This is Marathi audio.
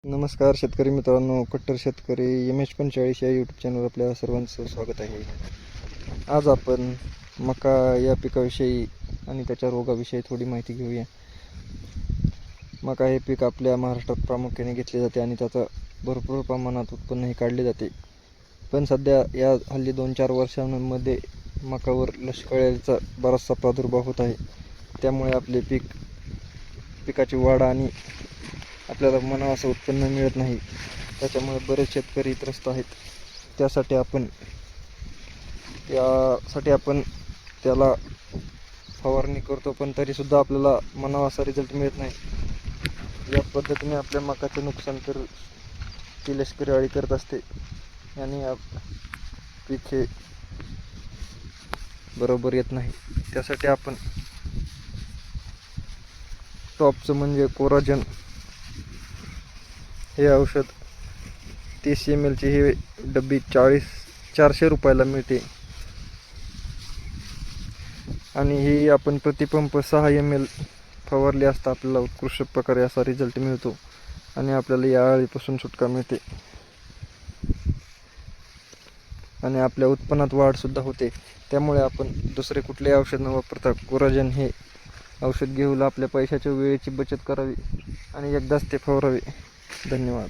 नमस्कार शेतकरी मित्रांनो, कट्टर शेतकरी MH45 या यूट्यूब चॅनलवर आपल्या सर्वांचं स्वागत आहे. आज आपण मका या पिकाविषयी आणि त्याच्या रोगाविषयी थोडी माहिती घेऊया. मका हे पीक आपल्या महाराष्ट्रात प्रामुख्याने घेतले जाते आणि त्याचं भरपूर प्रमाणात उत्पन्नही काढले जाते. पण सध्या या हल्ली 2-4 वर्षांमध्ये मकावर लष्कळीचा बराचसा प्रादुर्भाव होत आहे. त्यामुळे आपले पिकाची वाढ आणि आपल्याला म्हणावं असं उत्पन्न मिळत नाही. त्याच्यामुळे बरेच शेतकरी त्रस्त आहेत. त्यासाठी आपण त्याला फवारणी करतो, पण तरीसुद्धा आपल्याला म्हणावा असा रिझल्ट मिळत नाही. या पद्धतीने आपल्या मकाचे नुकसान ती लष्करी अळी करत असते आणि पीक हे बरोबर येत नाही. त्यासाठी आपण टॉपचं म्हणजे कोराजन हे औषध 30 ml ची ही डब्बी 400 रुपयाला मिळते आणि ही आपण प्रतिपंप 6 ml फवारली असता आपल्याला उत्कृष्ट प्रकारे असा रिझल्ट मिळतो आणि आपल्याला या अळीपासून सुटका मिळते आणि आपल्या उत्पन्नात वाढ सुद्धा होते. त्यामुळे आपण दुसरे कुठलेही औषध न वापरता कोराजन हे औषध घेऊन आपल्या पैशाच्या वेळेची बचत करावी आणि एकदाच ते फवारावे. धन्यवाद.